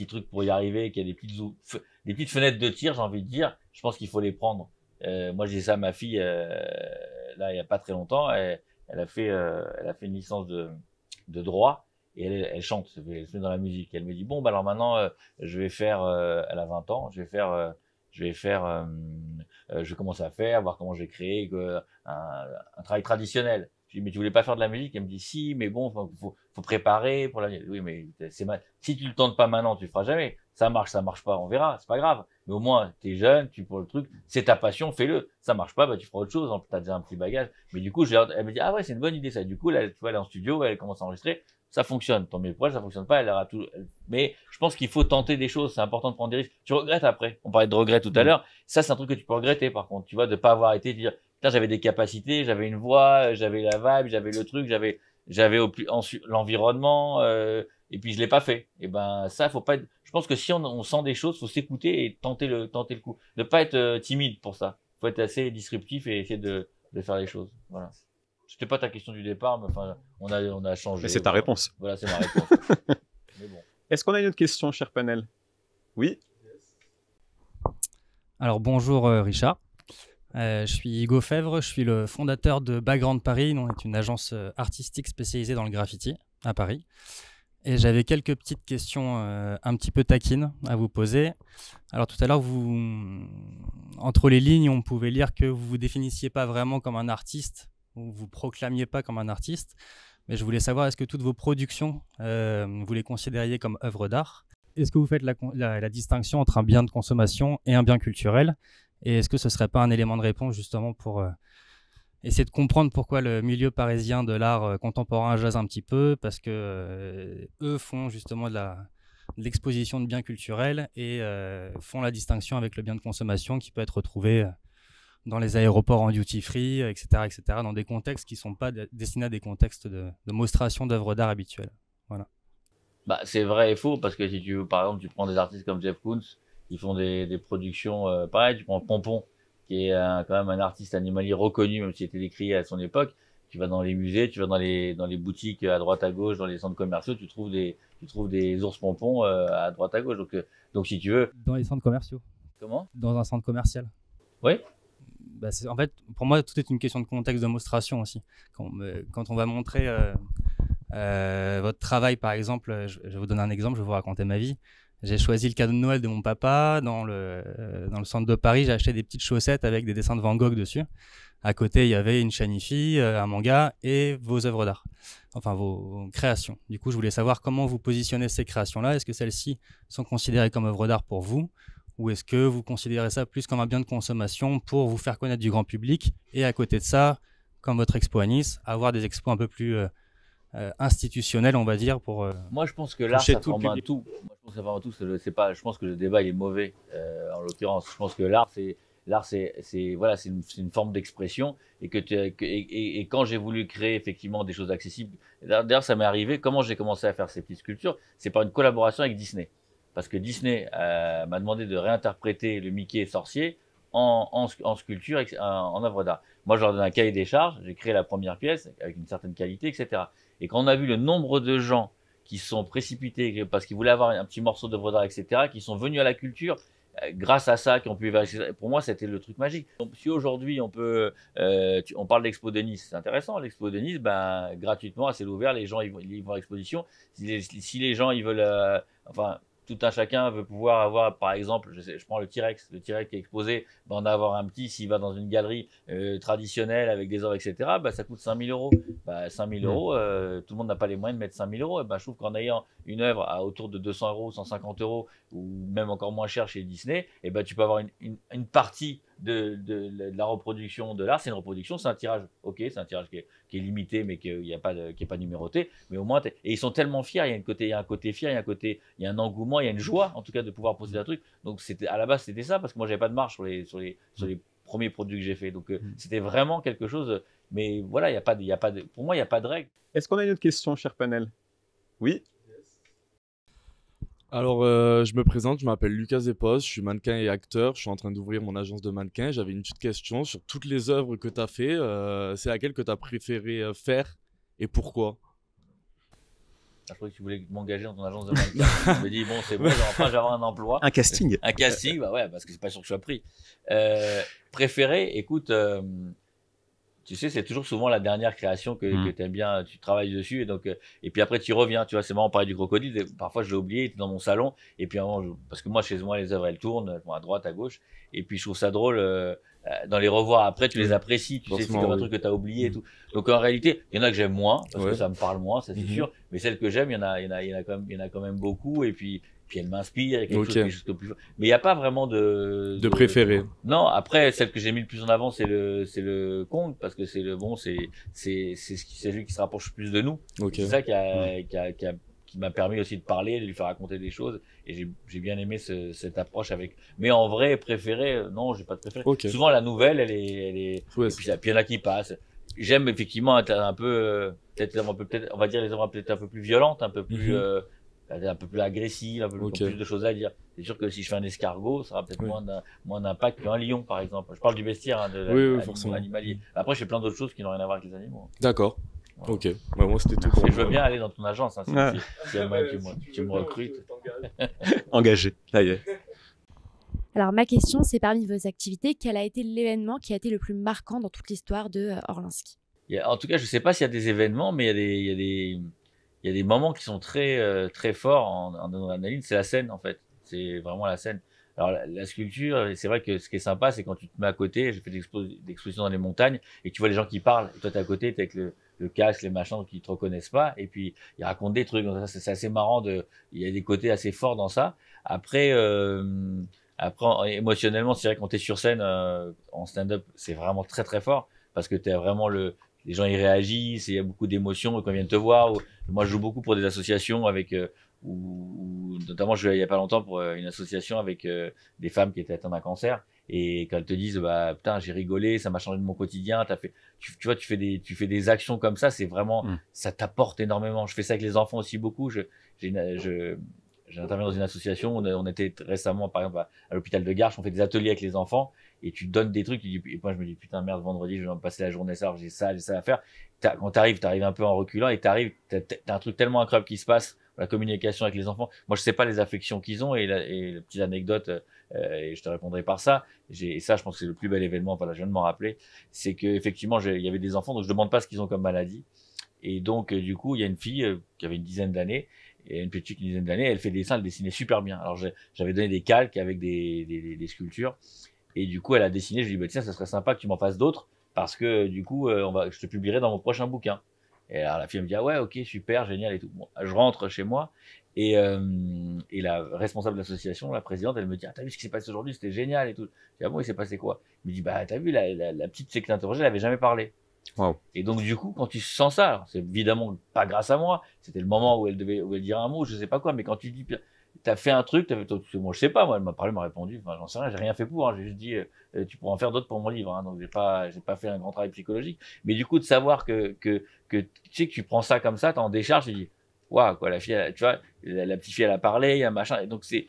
trucs pour y arriver, qu'il y a des petites fenêtres de tir, j'ai envie de dire, je pense qu'il faut les prendre. Moi, j'ai ça à ma fille, là, il y a pas très longtemps, elle a fait une licence de droit, et elle chante, elle se met dans la musique. Elle me dit, bon, alors maintenant, je vais faire, elle a 20 ans, je vais commencer à faire, voir comment je vais créer un travail traditionnel. Je dis, mais tu voulais pas faire de la musique? Elle me dit, si, mais bon, faut préparer pour la musique. Oui, mais si tu le tentes pas maintenant, tu le feras jamais. Ça marche pas, on verra, c'est pas grave. Mais au moins, t'es jeune, tu pour le truc, c'est ta passion, fais-le. Ça marche pas, tu feras autre chose, t'as déjà un petit bagage. Mais du coup, elle me dit, ah ouais, c'est une bonne idée ça. Du coup, là, tu vois, elle est en studio, elle commence à enregistrer. Ça fonctionne. Tant mieux pour elle, ça fonctionne pas, elle aura tout. Mais je pense qu'il faut tenter des choses, c'est important de prendre des risques. Tu regrettes après. On parlait de regret tout à l'heure. Ça, c'est un truc que tu peux regretter, par contre. Tu vois, de pas avoir été, de dire, putain, j'avais des capacités, j'avais une voix, j'avais la vibe, j'avais le truc, j'avais l'environnement, et puis je l'ai pas fait. Et ben, ça, faut pas être, je pense que si on sent des choses, faut s'écouter et tenter le coup. Ne pas être timide pour ça. Faut être assez disruptif et essayer de faire les choses. Voilà. C'était pas ta question du départ, mais enfin, on a changé. Mais c'est ta réponse. Voilà, c'est ma réponse. Mais bon. Est-ce qu'on a une autre question, cher panel? Oui. Alors bonjour Richard. Je suis Hugo Fèvre, je suis le fondateur de Background Paris, qui est une agence artistique spécialisée dans le graffiti à Paris. Et j'avais quelques petites questions un petit peu taquines à vous poser. Alors tout à l'heure, entre les lignes, on pouvait lire que vous ne vous définissiez pas vraiment comme un artiste, ou vous ne proclamiez pas comme un artiste. Mais je voulais savoir, est-ce que toutes vos productions, vous les considériez comme œuvres d'art? Est-ce que vous faites la distinction entre un bien de consommation et un bien culturel? Et est-ce que ce ne serait pas un élément de réponse justement pour essayer de comprendre pourquoi le milieu parisien de l'art contemporain jase un petit peu? Parce que eux font justement de l'exposition de biens culturels et font la distinction avec le bien de consommation qui peut être retrouvé dans les aéroports en duty-free, etc., dans des contextes qui ne sont pas destinés à des contextes de monstration d'œuvres d'art habituelles. Voilà. Bah, c'est vrai et faux, parce que si tu veux, par exemple, tu prends des artistes comme Jeff Koons, qui font des productions, pareil, tu prends Pompon, qui est quand même un artiste animalier reconnu, même s'il était décrié à son époque. Tu vas dans les musées, tu vas dans les boutiques à droite à gauche, dans les centres commerciaux, tu trouves des ours pompons à droite à gauche. Donc si tu veux. Dans les centres commerciaux. Comment? Dans un centre commercial. Oui. Bah en fait, pour moi, tout est une question de contexte de monstration aussi. Quand on va montrer votre travail, par exemple, je vais vous donner un exemple, je vais vous raconter ma vie. J'ai choisi le cadeau de Noël de mon papa. Dans le centre de Paris, j'ai acheté des petites chaussettes avec des dessins de Van Gogh dessus. À côté, il y avait une chanifi, un manga et vos œuvres d'art, enfin vos créations. Du coup, je voulais savoir comment vous positionnez ces créations-là. Est-ce que celles-ci sont considérées comme œuvres d'art pour vous? Ou est-ce que vous considérez ça plus comme un bien de consommation pour vous faire connaître du grand public? Et à côté de ça, comme votre expo à Nice, avoir des expos un peu plus institutionnels, on va dire, pour... Moi, je pense que l'art, ça forme un tout. Moi, je pense que ça forme un tout. Je pense que le débat, il est mauvais, en l'occurrence. Je pense que l'art, c'est une forme d'expression. Et quand j'ai voulu créer effectivement des choses accessibles, d'ailleurs, ça m'est arrivé, comment j'ai commencé à faire ces petites sculptures? C'est par une collaboration avec Disney. Parce que Disney m'a demandé de réinterpréter le Mickey sorcier en sculpture, en œuvre d'art. Moi, je leur donne un cahier des charges, j'ai créé la première pièce avec une certaine qualité, etc. Et quand on a vu le nombre de gens qui se sont précipités parce qu'ils voulaient avoir un petit morceau d'œuvre d'art, etc., qui sont venus à la culture, grâce à ça, qui ont pu... Pour moi, c'était le truc magique. Donc, si aujourd'hui, on parle d'Expo de Nice, c'est intéressant. L'Expo de Nice, gratuitement, c'est ouvert, les gens ils vont à l'exposition. Si les gens, ils veulent... tout un chacun veut pouvoir avoir, par exemple, je prends le T-Rex qui est exposé, en avoir un petit, s'il va dans une galerie traditionnelle avec des œuvres, etc., ça coûte 5 000 €. 5 000 €, tout le monde n'a pas les moyens de mettre 5 000 €. Je trouve qu'en ayant une œuvre à autour de 200 €, 150 € ou même encore moins cher chez Disney, tu peux avoir une partie de la reproduction de l'art. C'est une reproduction, c'est un tirage, ok, c'est un tirage qui est limité, mais qui n'est pas numéroté, mais au moins, et ils sont tellement fiers, il y a un côté fier, il y a un engouement, il y a une joie, en tout cas, de pouvoir posséder un truc. Donc, à la base, c'était ça, parce que moi, j'avais pas de marge sur les premiers produits que j'ai fait. Donc, c'était vraiment quelque chose, mais voilà, pour moi, il n'y a pas de règle. Est-ce qu'on a une autre question, cher panel? Oui. Alors, je me présente, je m'appelle Lucas Despos, je suis mannequin et acteur, je suis en train d'ouvrir mon agence de mannequin. J'avais une petite question sur toutes les œuvres que tu as fait, c'est laquelle que tu as préféré faire et pourquoi? Je croyais que tu voulais m'engager dans ton agence de mannequin. Je me dis, bon, c'est bon, enfin, j'ai un emploi. Un casting. Un casting, ouais, parce que c'est pas sûr que je sois pris. Préféré, écoute, tu sais, c'est toujours souvent la dernière création que tu aimes bien, tu travailles dessus, et puis après tu reviens, tu vois, c'est marrant, pareil du crocodile, parfois je l'ai oublié, il était dans mon salon, et puis parce que moi, chez moi, les œuvres, elles tournent, à droite, à gauche, et puis je trouve ça drôle, dans les revoir après, tu les apprécies, tu sais, c'est comme un truc que tu as oublié et tout. Donc en réalité, il y en a que j'aime moins, parce que ça me parle moins, ça c'est sûr, mais celles que j'aime, il y en a quand même beaucoup, et puis elle m'inspire, et quelque chose de plus... Mais il n'y a pas vraiment de préféré. Non, après, celle que j'ai mis le plus en avant, c'est le Kong, parce que c'est celui qui se rapproche plus de nous. C'est ça qui m'a permis aussi de parler, de lui faire raconter des choses, et j'ai bien aimé cette approche avec... Mais en vrai, préféré, non, j'ai pas de préféré. Souvent, la nouvelle, elle est... et puis il y en a qui passent. J'aime effectivement être un peu, peut-être, on va dire les œuvres peut-être un peu plus violentes, un peu plus agressives, un peu plus de choses à dire. C'est sûr que si je fais un escargot, ça aura peut-être moins d'impact qu'un lion, par exemple. Je parle du bestiaire, de l'animalier. Après, je fais plein d'autres choses qui n'ont rien à voir avec les animaux. D'accord. Voilà. Ok. Moi, c'était tout. Et je veux bien aller dans ton agence, si tu me recrutes. Engagé. Ça y est. Alors, ma question, c'est parmi vos activités, quel a été l'événement qui a été le plus marquant dans toute l'histoire de Orlinski? En tout cas, je ne sais pas s'il y a des événements, mais il y a des moments qui sont très forts en adrénaline. C'est la scène, en fait. C'est vraiment la scène. Alors, la sculpture, c'est vrai que ce qui est sympa, c'est quand tu te mets à côté. J'ai fait des expositions dans les montagnes et tu vois les gens qui parlent. Et toi, tu es à côté, tu es avec le casque, les machins qui te reconnaissent pas. Et puis, ils racontent des trucs. Donc, ça, c'est assez marrant. Il y a des côtés assez forts dans ça. Après, émotionnellement, c'est vrai que quand tu es sur scène en stand-up, c'est vraiment très fort parce que tu as vraiment les gens ils réagissent, il y a beaucoup d'émotions quand ils viennent te voir. Moi, je joue beaucoup pour des associations avec notamment il y a pas longtemps pour une association avec des femmes qui étaient atteintes d'un cancer et quand elles te disent bah putain j'ai rigolé, ça m'a changé de mon quotidien, tu vois tu fais des actions comme ça, c'est vraiment ça t'apporte énormément. Je fais ça avec les enfants aussi beaucoup. J'interviens dans une association. On était récemment, par exemple, à l'hôpital de Garches. On fait des ateliers avec les enfants et tu donnes des trucs. Et moi, je me dis, putain, merde, vendredi, je vais me passer la journée ça. J'ai ça à faire. Quand t'arrives un peu en reculant et t'as un truc tellement incroyable qui se passe. La communication avec les enfants. Moi, je sais pas les affections qu'ils ont et la petite anecdote, et je te répondrai par ça. Et ça, je pense que c'est le plus bel événement. Voilà, je viens de m'en rappeler. C'est que, effectivement, il y avait des enfants, donc je demande pas ce qu'ils ont comme maladie. Et donc, du coup, il y a une fille qui avait une dizaine d'années. Et une petite une dizaine d'années, elle fait des dessins, elle dessinait super bien. Alors j'avais donné des calques avec des sculptures. Et du coup, elle a dessiné. Je lui ai dit, bah, tiens, ça serait sympa que tu m'en fasses d'autres. Parce que du coup, je te publierai dans mon prochain bouquin. Et alors la fille me dit, ah ouais, ok, super, génial et tout. Bon, je rentre chez moi. Et la responsable de l'association, la présidente, elle me dit, ah, t'as vu ce qui s'est passé aujourd'hui, c'était génial et tout. Je dis, ah bon, il s'est passé quoi? Elle me dit, bah, t'as vu, la petite qui t'interrogeait, elle avait jamais parlé. Wow. Et donc, du coup, quand tu sens ça, alors, c'est évidemment pas grâce à moi, c'était le moment où elle dire un mot, je sais pas quoi, mais quand tu dis, t'as fait un truc, moi, je sais pas, moi, elle m'a parlé, elle m'a répondu, enfin, j'en sais rien, j'ai rien fait pour, hein, j'ai juste dit, tu pourras en faire d'autres pour mon livre, hein, donc j'ai pas fait un grand travail psychologique. Mais du coup, de savoir que tu sais que tu prends ça comme ça, t'en décharges, tu dis, waouh, quoi, la fille, tu vois, la petite fille, elle a parlé, il y a machin, et donc c'est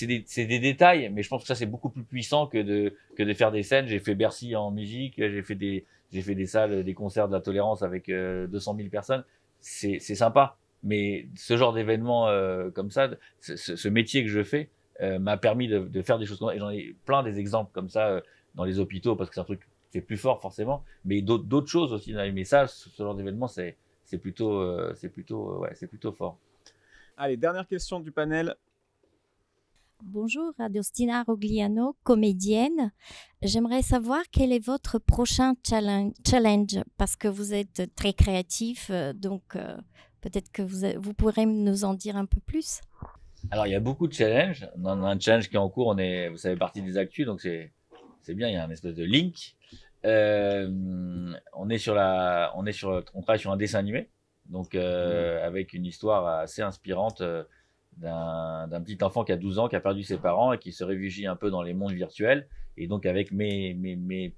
des détails, mais je pense que ça, c'est beaucoup plus puissant que de faire des scènes. J'ai fait Bercy en musique, j'ai fait des salles, des concerts de la tolérance avec 200 000 personnes. C'est sympa. Mais ce genre d'événement comme ça, ce métier que je fais m'a permis de faire des choses comme ça. Et j'en ai plein des exemples comme ça dans les hôpitaux parce que c'est un truc qui est plus fort forcément. Mais d'autres choses aussi. Mais ça, ce genre d'événement, c'est plutôt fort. Allez, dernière question du panel. Bonjour, Agostina Rogliano, comédienne. J'aimerais savoir quel est votre prochain challenge parce que vous êtes très créatif, donc peut-être que vous pourrez nous en dire un peu plus. Alors, il y a beaucoup de challenges. On a un challenge qui est en cours, vous savez, partie des actus, donc c'est bien, il y a un espèce de link. On travaille sur un dessin animé, donc avec une histoire assez inspirante d'un petit enfant qui a 12 ans, qui a perdu ses parents et qui se réfugie un peu dans les mondes virtuels. Et donc avec mes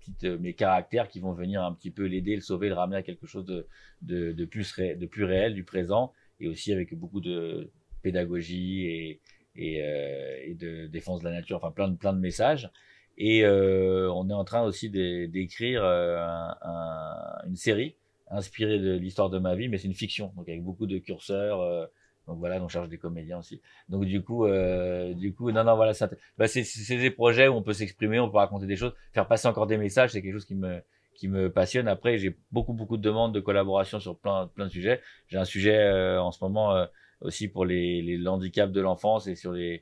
caractères qui vont venir un petit peu l'aider, le sauver, le ramener à quelque chose de plus réel, du présent, et aussi avec beaucoup de pédagogie et de défense de la nature, enfin plein de messages. Et on est en train aussi d'écrire une série inspirée de l'histoire de ma vie, mais c'est une fiction, donc avec beaucoup de curseurs. Donc voilà, on cherche des comédiens aussi. Donc du coup, non, voilà, c'est des projets où on peut s'exprimer, on peut raconter des choses, faire passer encore des messages, c'est quelque chose qui me passionne. Après, j'ai beaucoup de demandes de collaboration sur plein de sujets. J'ai un sujet en ce moment aussi pour les handicaps de l'enfance et sur les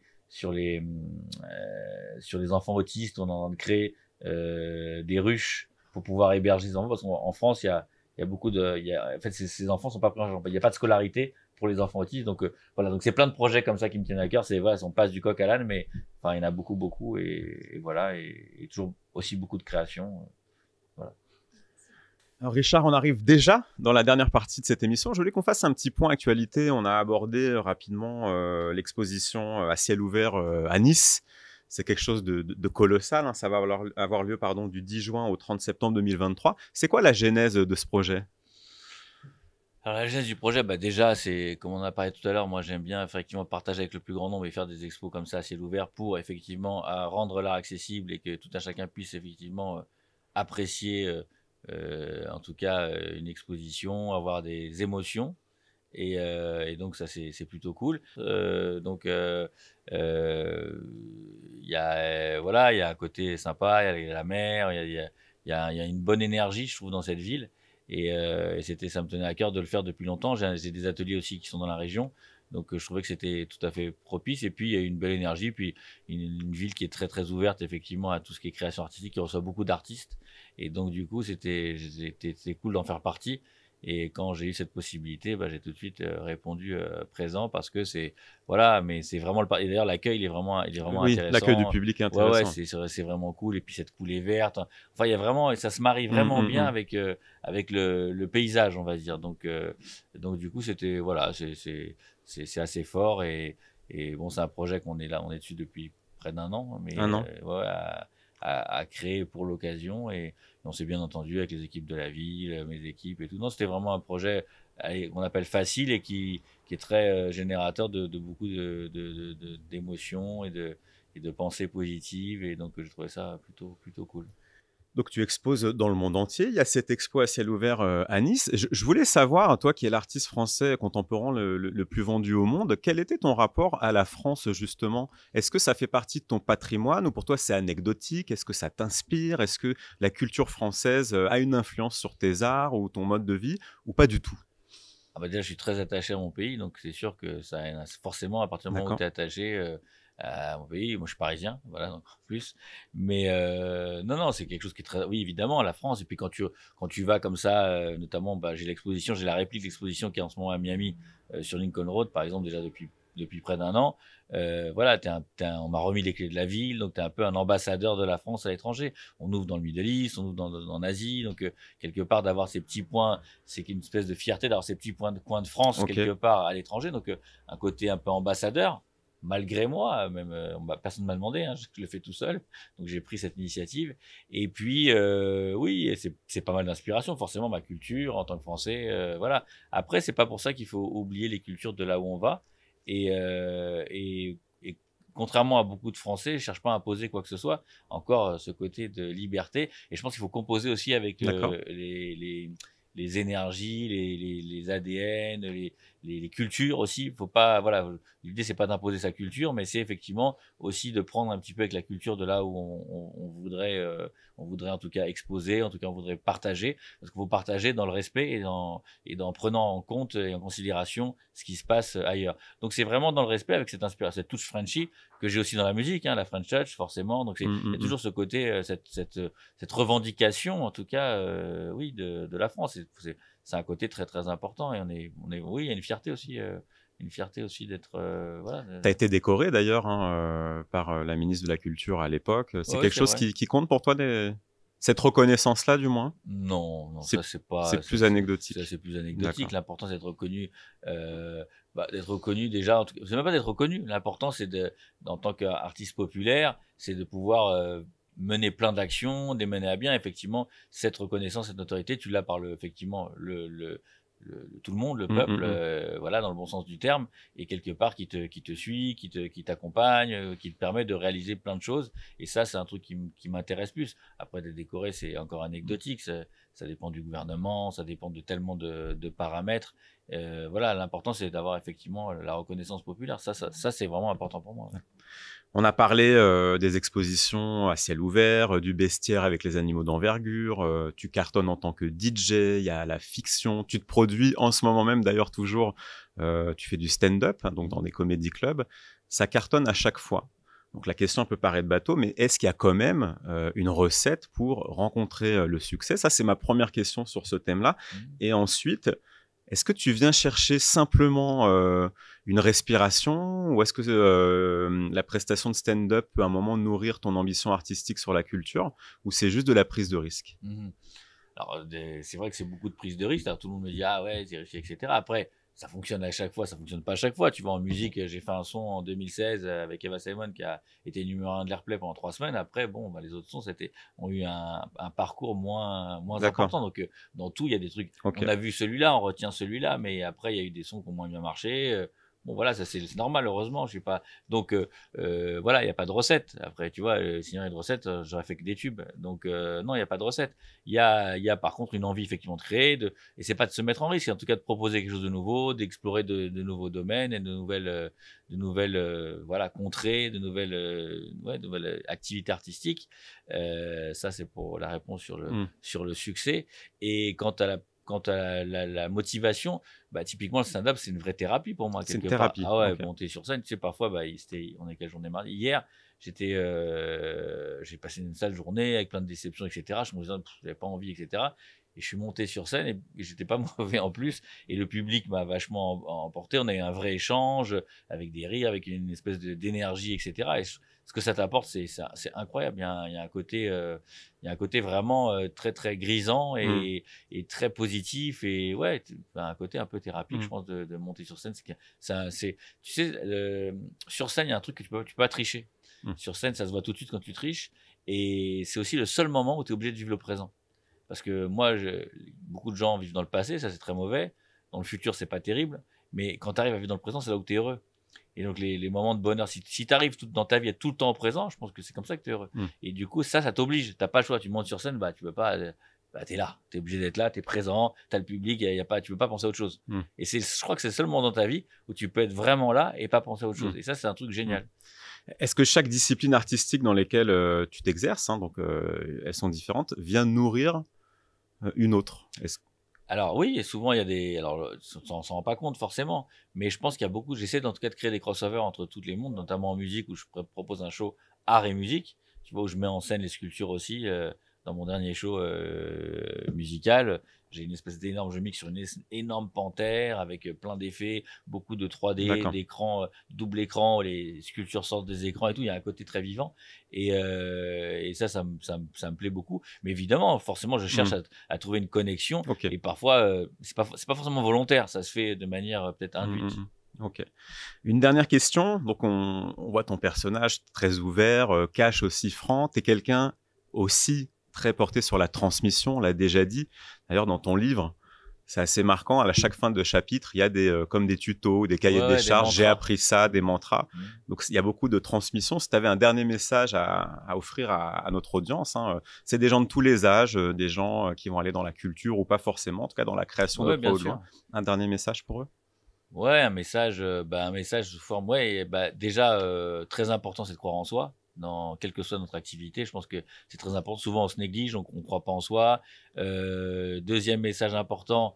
enfants autistes. On est en train de créer des ruches pour pouvoir héberger les enfants parce qu'en France, il y a beaucoup en fait, ces enfants sont pas pris en charge. Il n'y a pas de scolarité pour les enfants autistes. Donc voilà, donc c'est plein de projets comme ça qui me tiennent à cœur. C'est voilà, on passe du coq à l'âne, mais enfin il y en a beaucoup et voilà, et toujours aussi beaucoup de création. Voilà. Alors Richard, on arrive déjà dans la dernière partie de cette émission. Je voulais qu'on fasse un petit point actualité. On a abordé rapidement l'exposition à ciel ouvert à Nice. C'est quelque chose de colossal, hein. Ça va avoir lieu du 10 juin au 30 septembre 2023. C'est quoi la genèse de ce projet ? Alors la genèse du projet, déjà, c'est comme on en a parlé tout à l'heure, moi j'aime bien effectivement partager avec le plus grand nombre et faire des expos comme ça à ciel ouvert pour effectivement rendre l'art accessible et que tout un chacun puisse effectivement apprécier en tout cas une exposition, avoir des émotions. Et donc ça c'est plutôt cool. Il y a voilà, il y a un côté sympa, il y a la mer, il y a une bonne énergie, je trouve, dans cette ville. Ça me tenait à cœur de le faire depuis longtemps. J'ai des ateliers aussi qui sont dans la région, donc je trouvais que c'était tout à fait propice. Et puis il y a une belle énergie, puis une ville qui est très très ouverte effectivement à tout ce qui est création artistique, qui reçoit beaucoup d'artistes. Et donc du coup c'était cool d'en faire partie. Et quand j'ai eu cette possibilité, bah, j'ai tout de suite répondu présent, parce que voilà, mais c'est vraiment et d'ailleurs l'accueil il est vraiment Oui, intéressant. l'accueil du public est intéressant. Ouais, c'est vraiment cool. Et puis cette coulée verte, enfin il y a vraiment, et ça se marie vraiment bien avec le paysage, on va dire. Donc du coup c'était voilà, c'est assez fort. Et bon, c'est un projet on est dessus depuis près d'un an, mais Un an. ouais, à créer pour l'occasion. Et on s'est bien entendu avec les équipes de la ville, mes équipes et tout. Non, c'était vraiment un projet qu'on appelle facile et qui est très générateur de beaucoup d'émotions et de pensées positives. Et donc je trouvais ça plutôt cool. Donc, tu exposes dans le monde entier. Il y a cette expo à ciel ouvert à Nice. Je voulais savoir, toi qui es l'artiste français contemporain le plus vendu au monde, quel était ton rapport à la France, justement? Est-ce que ça fait partie de ton patrimoine, ou pour toi c'est anecdotique? Est-ce que ça t'inspire? Est-ce que la culture française a une influence sur tes arts ou ton mode de vie, ou pas du tout? Ah bah déjà, je suis très attaché à mon pays, donc c'est sûr que ça forcément, à partir du moment où tu es attaché à mon pays, moi je suis parisien, voilà, donc en plus. Mais non, c'est quelque chose qui est très, oui, évidemment, la France. Et puis quand tu vas comme ça, notamment, bah, j'ai la réplique de l'exposition qui est en ce moment à Miami, sur Lincoln Road, par exemple, déjà depuis près d'un an. Voilà, on m'a remis les clés de la ville, donc tu es un peu un ambassadeur de la France à l'étranger. On ouvre dans le Middle East, on ouvre en Asie, donc quelque part d'avoir ces petits points, c'est une espèce de fierté d'avoir ces petits coins de France quelque part à l'étranger. Donc un côté un peu ambassadeur, malgré moi, même personne ne m'a demandé, hein, je le fais tout seul, donc j'ai pris cette initiative. Et puis oui, c'est pas mal d'inspiration, forcément, ma culture en tant que Français, voilà. Après, c'est pas pour ça qu'il faut oublier les cultures de là où on va. Et contrairement à beaucoup de Français, je ne cherche pas à imposer quoi que ce soit. Encore ce côté de liberté. Et je pense qu'il faut composer aussi avec les énergies, les ADN, les cultures aussi. Faut pas, voilà, l'idée c'est pas d'imposer sa culture, mais c'est effectivement aussi de prendre un petit peu avec la culture de là où on voudrait en tout cas exposer, en tout cas on voudrait partager, parce qu'il faut partager dans le respect et dans prenant en compte et en considération ce qui se passe ailleurs. Donc c'est vraiment dans le respect, avec cette inspiration, cette touche Frenchy que j'ai aussi dans la musique, hein, la French Touch forcément. Donc il y a toujours ce côté, cette revendication, en tout cas, oui, de la France. C'est un côté très très important, et oui, il y a une fierté aussi d'être voilà. Tu as été décoré d'ailleurs, hein, par la ministre de la Culture à l'époque. C'est quelque chose qui compte pour toi, cette reconnaissance-là, du moins? Non, ça c'est pas. C'est plus anecdotique. Ça c'est plus anecdotique. L'important c'est d'être reconnu. D'être reconnu déjà. C'est même pas d'être reconnu. L'important c'est en tant qu'artiste populaire, c'est de pouvoir mener plein d'actions, de les mener à bien. Effectivement, cette reconnaissance, cette notoriété, tu l'as par effectivement tout le monde, le peuple, voilà, dans le bon sens du terme, et quelque part qui te suit, qui t'accompagne, qui te permet de réaliser plein de choses. Et ça, c'est un truc qui m'intéresse plus. Après, d'être décoré, c'est encore anecdotique. Ça dépend du gouvernement, ça dépend de tellement de paramètres. Voilà, l'important, c'est d'avoir effectivement la reconnaissance populaire. Ça, c'est vraiment important pour moi. Ouais. On a parlé des expositions à ciel ouvert, du bestiaire avec les animaux d'envergure, tu cartonnes en tant que DJ, il y a la fiction, tu te produis en ce moment même d'ailleurs toujours, tu fais du stand-up, hein, donc dans des comédie clubs, ça cartonne à chaque fois. Donc la question peut paraître bateau, mais est-ce qu'il y a quand même une recette pour rencontrer le succès? Ça, c'est ma première question sur ce thème-là. Et ensuite, est-ce que tu viens chercher simplement une respiration, ou est-ce que la prestation de stand-up peut à un moment nourrir ton ambition artistique sur la culture, ou c'est juste de la prise de risque? Alors, c'est vrai que c'est beaucoup de prise de risque. Alors, tout le monde me dit « Ah ouais, c'est risqué, etc. » Après, ça fonctionne à chaque fois, ça fonctionne pas à chaque fois. Tu vois, en musique, j'ai fait un son en 2016 avec Eva Simon qui a été numéro 1 de l'Airplay pendant 3 semaines. Après, bon, bah, les autres sons ont eu un parcours moins important. Donc, dans tout, il y a des trucs. Okay. On a vu celui-là, on retient celui-là, mais après, il y a eu des sons qui ont moins bien marché. Bon, voilà, ça c'est normal, heureusement. Je suis pas. Donc, voilà, il n'y a pas de recette. Après, tu vois, s'il y avait une recette, j'aurais fait que des tubes. Donc, non, il n'y a pas de recette. Il y a par contre une envie, effectivement, de créer. Et c'est pas de se mettre en risque, en tout cas de proposer quelque chose de nouveau, d'explorer de nouveaux domaines et de nouvelles voilà, contrées, de nouvelles activités artistiques. Ça, c'est pour la réponse sur le succès. Et quant à la motivation, bah, typiquement, le stand-up, c'est une vraie thérapie pour moi. C'est une Quelque thérapie. part. Ah ouais, Ok. monter sur scène, tu sais, parfois, bah, on est quelle journée mardi? Hier, j'ai passé une sale journée avec plein de déceptions, etc. Je me disais, j'avais pas envie, etc. Et je suis monté sur scène et j'étais pas mauvais en plus. Et le public m'a vachement emporté. On a eu un vrai échange avec des rires, avec une espèce d'énergie, etc. Et ce que ça t'apporte, c'est incroyable. Il y a un côté vraiment très très grisant et très positif et ouais, un côté un peu thérapeutique, je pense, de monter sur scène. Tu sais, sur scène, il y a un truc que tu peux pas tricher. Sur scène, ça se voit tout de suite quand tu triches et c'est aussi le seul moment où tu es obligé de vivre le présent. Parce que moi, beaucoup de gens vivent dans le passé, ça c'est très mauvais. Dans le futur, c'est pas terrible. Mais quand tu arrives à vivre dans le présent, c'est là où tu es heureux. Et donc, les moments de bonheur, si tu arrives dans ta vie à tout le temps au présent, je pense que c'est comme ça que tu es heureux. Et du coup, ça t'oblige. Tu n'as pas le choix. Tu montes sur scène, bah, tu peux pas. Bah, tu es là. Tu es obligé d'être là, tu es présent, tu as le public, tu ne peux pas penser à autre chose. Et je crois que c'est le seul moment dans ta vie où tu peux être vraiment là et pas penser à autre chose. Et ça, c'est un truc génial. Est-ce que chaque discipline artistique dans laquelle tu t'exerces, hein, donc elles sont différentes, vient nourrir une autre? Alors oui, et souvent il y a des. Alors on s'en rend pas compte forcément, mais je pense qu'il y a beaucoup. J'essaie en tout cas de créer des crossovers entre tous les mondes, notamment en musique où je propose un show art et musique, tu vois, où je mets en scène les sculptures aussi. Dans mon dernier show musical, j'ai une espèce d'énorme, je mixe sur une énorme panthère avec plein d'effets, beaucoup de 3D, d'écrans, double écran, les sculptures sortent des écrans et tout. Il y a un côté très vivant et ça me plaît beaucoup. Mais évidemment, forcément, je cherche à trouver une connexion et parfois c'est pas forcément volontaire, ça se fait de manière peut-être induite. Ok. Une dernière question. Donc on voit ton personnage très ouvert, cash aussi franc. T'es quelqu'un aussi très porté sur la transmission, on l'a déjà dit. D'ailleurs, dans ton livre, c'est assez marquant. À chaque fin de chapitre, il y a comme des tutos, des cahiers de charges. J'ai appris ça, des mantras. Donc, il y a beaucoup de transmission. Si tu avais un dernier message à offrir à notre audience, hein, c'est des gens de tous les âges, des gens qui vont aller dans la culture ou pas forcément, en tout cas dans la création de près ou de loin. Un dernier message pour eux? Ouais, un message sous forme, déjà très important, c'est de croire en soi. Quelle que soit notre activité, je pense que c'est très important. Souvent, on se néglige, on ne croit pas en soi. Deuxième message important,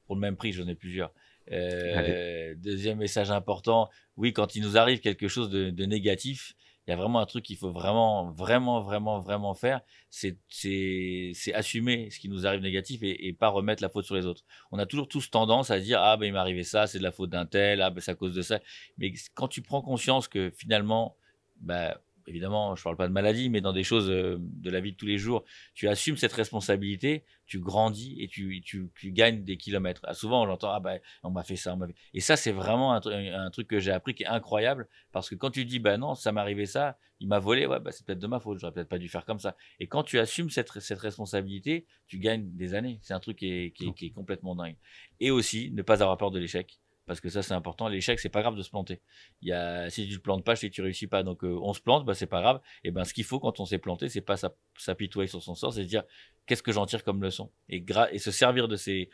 pour le même prix, j'en ai plusieurs. Deuxième message important, oui, quand il nous arrive quelque chose de négatif, il y a vraiment un truc qu'il faut vraiment faire, c'est assumer ce qui nous arrive négatif et pas remettre la faute sur les autres. On a toujours tous tendance à dire il m'est arrivé ça, c'est de la faute d'un tel, c'est à cause de ça. Mais quand tu prends conscience que finalement, évidemment, je parle pas de maladie, mais dans des choses de la vie de tous les jours, tu assumes cette responsabilité, tu grandis et tu gagnes des kilomètres. Souvent, j'entends on m'a fait ça, et ça, c'est vraiment un truc que j'ai appris qui est incroyable, parce que quand tu dis non, ça m'est arrivé ça, il m'a volé, c'est peut-être de ma faute, j'aurais peut-être pas dû faire comme ça. Et quand tu assumes cette responsabilité, tu gagnes des années. C'est un truc qui est complètement dingue. Et aussi, ne pas avoir peur de l'échec. Parce que ça, c'est important. L'échec, c'est pas grave de se planter. Si tu te plantes pas, si tu réussis pas, donc on se plante, c'est pas grave. Et ce qu'il faut quand on s'est planté, c'est pas s'apitoyer sur son sort, c'est se dire qu'est-ce que j'en tire comme leçon et se servir de ces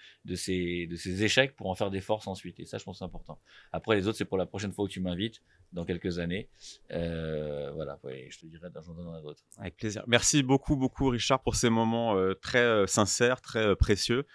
échecs pour en faire des forces ensuite. Et ça, je pense que c'est important. Après, les autres, c'est pour la prochaine fois où tu m'invites dans quelques années. Voilà, je te dirai d'un jour dans un autre. Avec plaisir. Merci beaucoup, Richard, pour ces moments très sincères, très précieux.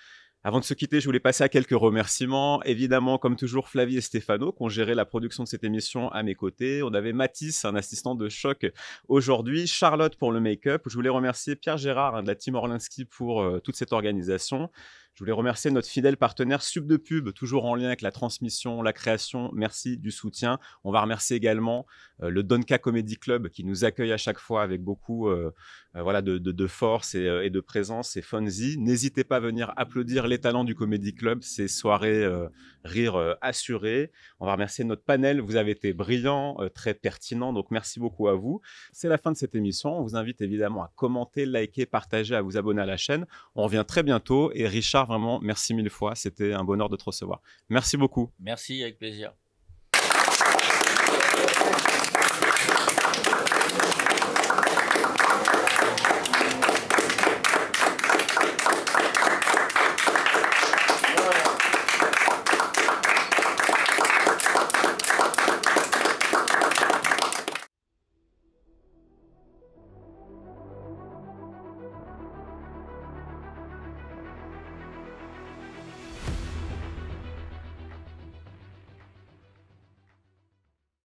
Avant de se quitter, je voulais passer à quelques remerciements. Évidemment, comme toujours, Flavie et Stéphano qui ont géré la production de cette émission à mes côtés. On avait Mathis, un assistant de choc aujourd'hui. Charlotte pour le make-up. Je voulais remercier Pierre Gérard de la team Orlinski pour toute cette organisation. Je voulais remercier notre fidèle partenaire Sub de Pub, toujours en lien avec la transmission, la création. Merci du soutien. On va remercier également le Donka Comedy Club qui nous accueille à chaque fois avec beaucoup de force et de présence. C'est Fonzie. N'hésitez pas à venir applaudir les talents du Comedy Club. Ces soirées rire assurées. On va remercier notre panel. Vous avez été brillants, très pertinents. Donc, merci beaucoup à vous. C'est la fin de cette émission. On vous invite évidemment à commenter, liker, partager, à vous abonner à la chaîne. On revient très bientôt. Et Richard, vraiment, merci mille fois. C'était un bonheur de te recevoir. Merci beaucoup. Merci, avec plaisir.